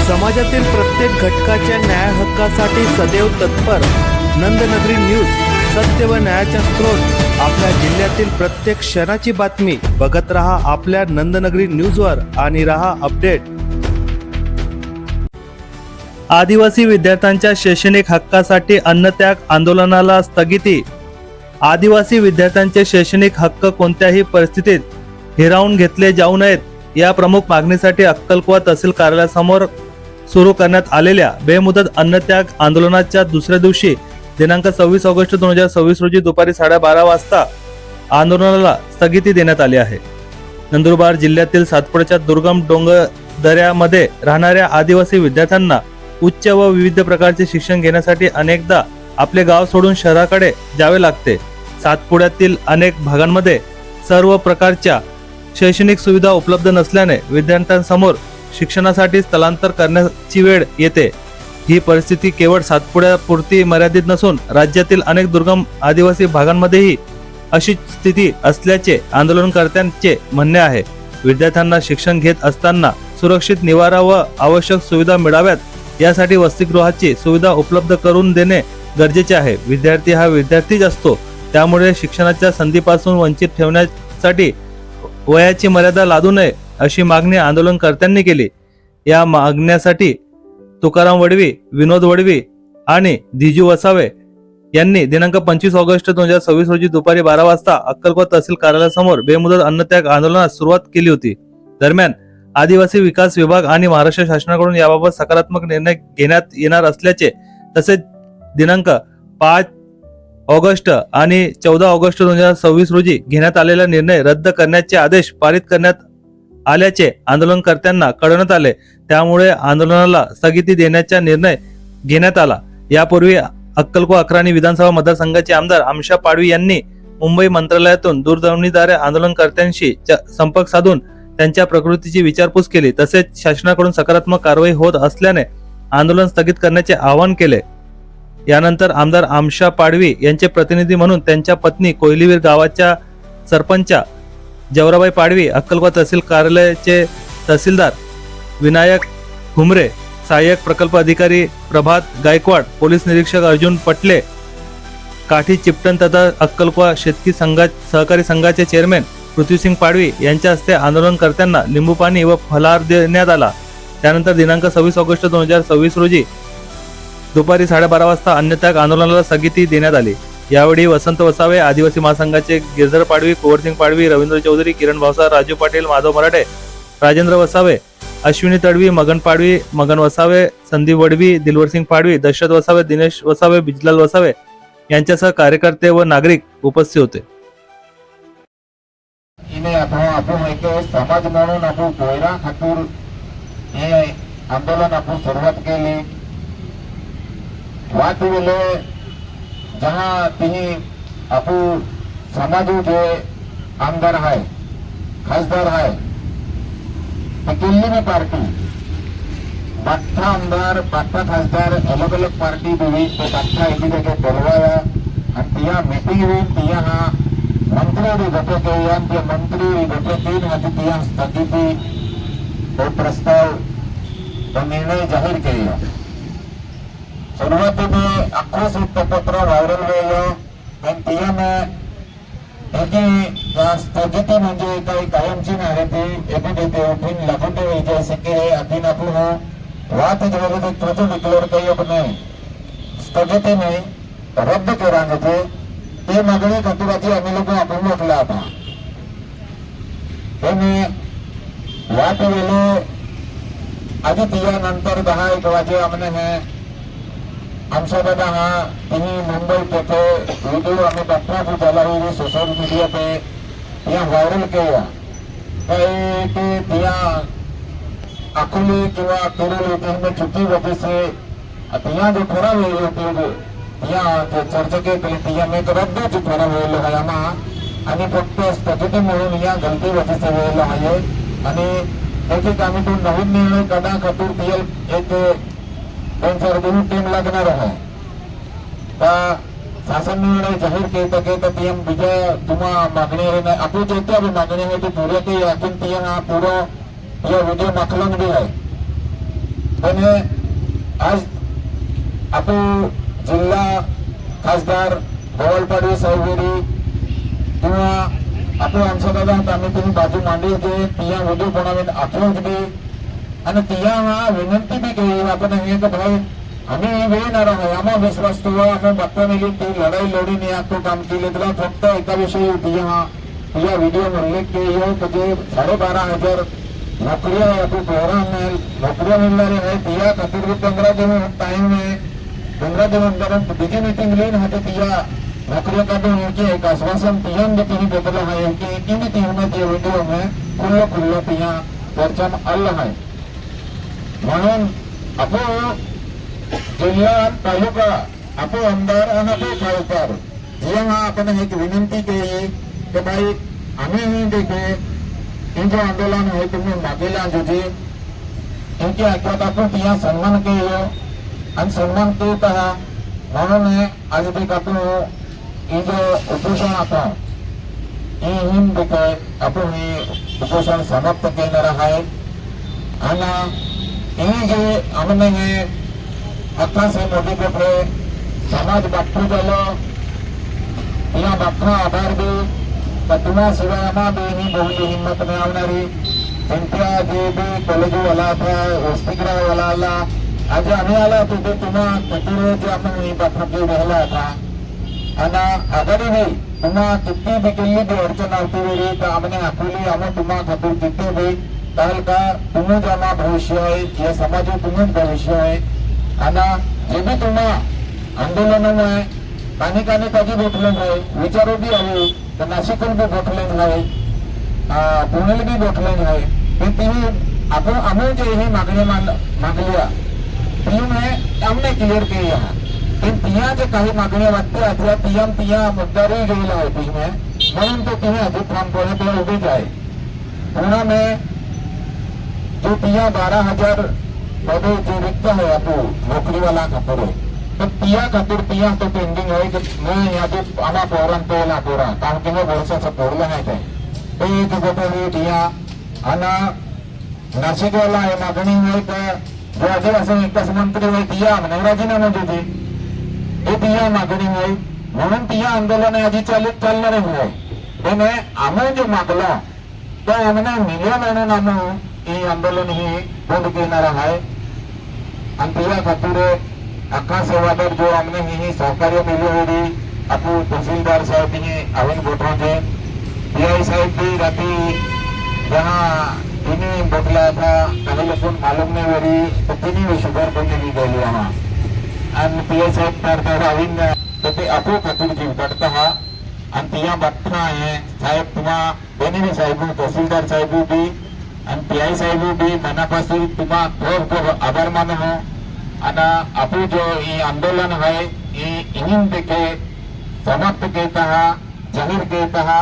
समाजातील प्रत्येक घटकाच्या न्याय हक्कासाठी सदैव तत्पर नंदनगरी न्यूज, सत्य व न्यायाचा स्रोत। आपल्या जिल्ह्यातील प्रत्येक क्षणाची बातमी बघत रहा आपल्या नंदनगरी न्यूजवर आणि रहा अपडेट। आदिवासी विद्यार्थ्यांच्या शैक्षणिक हक्कासाठी अन्नत्याग आंदोलनाला स्थगिती। आदिवासी विद्यार्थ्यांचे शैक्षणिक हक्क कोणत्याही परिस्थितीत हिरावून घेतले जाऊ नयेत या प्रमुख मागणीसाठी अक्कलकोवा तहसील कार्यालयासमोर सुरू करण्यात आलेल्या बेमुदत अन्नत्याग आंदोलनाच्या दुसऱ्या दिवशी दिनांक 26 ऑगस्ट 2026 रोजी दुपारी 12:30 वाजता आंदोलनाला स्थगिती देण्यात आली आहे। नंदुरबार जिल्ह्यातील सातपुड्याच्या दुर्गम डोंगर दऱ्यामध्ये राहणाऱ्या आदिवासी विद्यार्थ्यांना उच्च व विविध प्रकारचे शिक्षण घेण्यासाठी अनेकदा आपले गाव सोडून शहराकडे जावे लागते। सातपुड्यातील अनेक भागांमध्ये सर्व प्रकारच्या शैक्षणिक सुविधा उपलब्ध नसल्याने विद्यार्थ्यांसमोर शिक्षणासाठी स्थलांतर करण्याची वेळ येते। ही परिस्थिती केवळ सातपुड्यापुरती मर्यादित नसून राज्यातील अनेक दुर्गम आदिवासी भागांमध्येही अशी स्थिती असल्याचे आंदोलनकर्त्यांचे म्हणणे आहे। विद्यार्थ्यांना शिक्षण घेत असताना सुरक्षित निवारा व आवश्यक सुविधा मिळाव्यात यासाठी वसतिगृहाची सुविधा उपलब्ध करून देणे गरजेचे आहे। विद्यार्थी हा विद्यार्थीच असतो, त्यामुळे शिक्षणाच्या संधीपासून वंचित ठेवण्यासाठी वयाची मर्यादा लादू नये अशी मागणी आंदोलनकर्त्यांनी केली। या मागण्यासाठी तुकाराम वडवी, विनोद वडवी आणि दिजू वसावे यांनी दिनांक 25 ऑगस्ट 2026 रोजी दुपारी 12 वाजता अक्कलकोवा तहसील कार्यालयासमोर बेमुदत अन्नत्याग आंदोलनास सुरुवात केली होती। दरम्यान आदिवासी विकास विभाग आणि महाराष्ट्र शासनाकडून याबाबत सकारात्मक निर्णय घेण्यात येणार असल्याचे, तसेच दिनांक 5 ऑगस्ट आणि 14 ऑगस्ट 2026 रोजी घेण्यात आलेला निर्णय रद्द करण्याचे आदेश पारित करण्यात आल्याचे आंदोलनकर्त्यांना कळवण्यात आले। त्यामुळे आंदोलनाला स्थगिती देण्याचा निर्णय घेण्यात आला। यापूर्वी अक्कलकोवा 11 विधानसभा मतदारसंघाचे आमदार आमशा पाडवी यांनी मुंबई मंत्रालयातून दूरध्वनीद्वारे आंदोलनकर्त्यांशी संपर्क साधून त्यांच्या प्रकृतीची विचारपूस केली, तसेच शासनाकडून सकारात्मक कारवाई होत असल्याने आंदोलन स्थगित करण्याचे आवाहन केले। यानंतर आमदार आमशा पाडवी यांचे प्रतिनिधी म्हणून त्यांच्या पत्नी कोयलीवीर गावाच्या सरपंच जवराबाई पाडवी, अक्कलकोवा तहसील कार्यालयाचे तहसीलदार विनायक घुमरे, सहाय्यक प्रकल्प अधिकारी प्रभात गायकवाड, पोलीस निरीक्षक अर्जुन पटले, काठी चिपटण तथा अक्कलकोवा शेतकी सहकारी संघाचे चेअरमॅन पृथ्वीसिंग पाडवी यांच्या हस्ते आंदोलनकर्त्यांना लिंबू पाणी व फलाहार देण्यात आला। त्यानंतर दिनांक 26 ऑगस्ट 2026 रोजी दुपारी 12:30 वाजता अन्नत्याग आंदोलनाला स्थगिती देण्यात आली। यावेळी वसंत वसावे, आदिवासी महासंघाचे गिरधर पाडवी, कुंवरसिंग पाडवी, रवींद्र चौधरी, किरण भावसार, राजू पाटील, माधव मराठे, राजेंद्र वसावे, अश्विनी तडवी, मगन पाडवी, मगन वसावे, संदीप वडवी, दिलवरसिंग पाडवी, दशरथ वसावे, दिनेश वसावे, बिजलाल वसावे यांच्यासह कार्यकर्ते व नागरिक उपस्थित होते। समाज म्हणून आपण कोयरा खातूर हे आंदोलन आपण सुरुवात केली। वाट वेले जहाँ तिही आपण समाज जे आमदार है, खासदार है, केली पार्टी बाठा आमदार बाठा खासदार अलग अलग पार्टी हुई तो बाठा एकी जगह बोलवाया आणि तिया मीटिंग हुई। तिया हा मंत्री गटक मंत्री गटक हाती तिया स्थगिती तो प्रस्ताव तो निर्णय जाहीर केला। सुरुवातीने आक्रोश वृत्तपत्र व्हायरल झालं आणि तियानं स्थगिती म्हणजे काही कायमची नाही, ती एकूण येते उठून लागून ठेवायची असे की हे आपण आपण वाद जवळ तुझं डिक्लेअर काही होत नाही, स्थगिती नाही रद्द करा ते मागणी खातुराची आम्ही लोक आपण म्हटलं आता वाद वेळे आधी तिया नंतर 10-1 वाजे आमने है दादा हा तिन्ही मुंबई तेथे वीडियो आम्ही बातम्या चलावी सोशल मीडिया पे यहाँ वायरल किया कि तिया अकोले किंवा केरल में छुट्टी वजह से तिया जो थोड़ा वेळ होते तिया चर्चा के तिया में रद्द जो थोड़ा वेळ हयामा आणि फक्त स्थगिती म्हणून या गलती वजह से वेळ आहे आणि एक आम्ही तो नवीन निर्णय काढा खातूर तिया एक 2-4 दिवस टाइम लागणार आहे। शासन निर्णय जाहीर केता पीएम विजय तुम्हा मागणी आपण जेते अभी मागणी है तो पूरे के याकिन तिया पूरा यह वीडियो मखलन भी है पण आज आपण जिल्हा खासदार गोवळपाडी साहेबेरी किंवा आपण आमच्या दादा आम्ही तुम्ही बाजू मांडी होते तिया व्हिडिओ बनवून अप्रोच बी आणि तिया हा विनंती बी केली आपण हे की भाई आम्ही वेळणार आहे आम्हा विश्वास ठेवा आम्ही बघता नाही ती लढाई लढी नाही तो काम केले तुला फक्त एका विषयी तिया व्हिडिओ म्हणले की यो म्हणजे 12,500 नौकरियां आपको प्रोग्राम में नौकरियां मिल रही है तिया खातिर 15 दिन टाइम में 15 दिन अंदर बीजी मीटिंग लीन है तिया नौकरियों का भी उनके एक आश्वासन तिया ने तीन बदला है कि एक ही तीन में ये वीडियो में खुल्लो तिया चर्चा में अल्ल है म्हणून आपण जिल्हा तालुका आपण आमदार आणि आपण खासदार जेव्हा आपण एक विनंती केली की भाई आम्ही ही देखे इनके आंदोलन है तुम्हें मागेला जुझे इनके ऐकत आपण तिया सन्मान केलो आणि सन्मान करत आहा म्हणून आज देखील आपण जो उपोषण आता इन देखील आपण हे उपोषण समाप्त करणार आहे आणि हे जे आम्ही हे अख्खा से मोदी कोपरे समाज बापू झालं या बापा आभार दे तुम्हा शिवाय आम्हा ही बहुली हिंमत मिळवणारी त्यांच्या जे बी कॉलेजवाला था वसतिगृहवाला आला आज आम्ही आला तिथे तुम्हा कचोरे जे आम्ही बापू राहिला था आणि आघाडी नाही तुम्हा किती बी केली बी अडचण आवती वेळी तर आम्ही आखवली आम्ही तुम्हा खातर किती बी कारण का तुम्हीच आम्हा भविष्य आहे या समाजात तुम्हीच भविष्य आहे आणि जे बी तुम्हा आंदोलनामुळे कानी ताजी भेटले नाही विचारो बी आहे तर नाशिकला बी भेटले नाही पुण्याला बी भेटले नाही पण तिने आपण आम्ही जे ही मागण्या मागल्या तिने आमने क्लिअर केली आहे पण तिया जे काही मागण्या वाटते तिया मुद्दारी गेलेला आहे तिने म्हणून तो तिने अधिक ठामपणे ते उभीच आहे पुन्हा में जो तिया 12,000 पदे जो रिक्त है आपको नौकरी वाला खातिर तो तिया खातिर तिया तो पेंडिंग है कि मैं यहाँ पे आना पोरन पे ला पोरा काम के में वर्षाचं पोरलं नाही काय तो एक गोटे ही तिया आना नाशिक वाला है मागणी है का जो आगे असं विकास मंत्री है तिया राजीनामा देते हे तिया मागणी है म्हणून तिया आंदोलन आधी चालणार आहे पण आम्ही जो मागला तो आम्हाला मिलियन म्हणून आम्ही ही आंदोलन ही बंद करणार आहे आणि तिया खातिर अख्खा सेवादार जो हमने ही सहकार्य मिली होगी आपू तहसीलदार साहब ने आवन बोटो थे पीआई साहब भी राती जहाँ इन्हें बदला था कहीं लोगों मालूम नहीं वरी तो तिनी भी शुगर बनने भी गई वहाँ आणि पीआई साहब करता आविन तो ते आपू खातिर जीव करता हा आणि तिया बट्टा है साहेब तुम्हा दोन्ही भी साहेब तहसीलदार साहेब भी आणि पीआई साहेब भी मनापासून तुम्हा खूप आभार मानो हो आणि आपण जो ही आंदोलन है इन देखे समाप्त कहता जाहीर कहता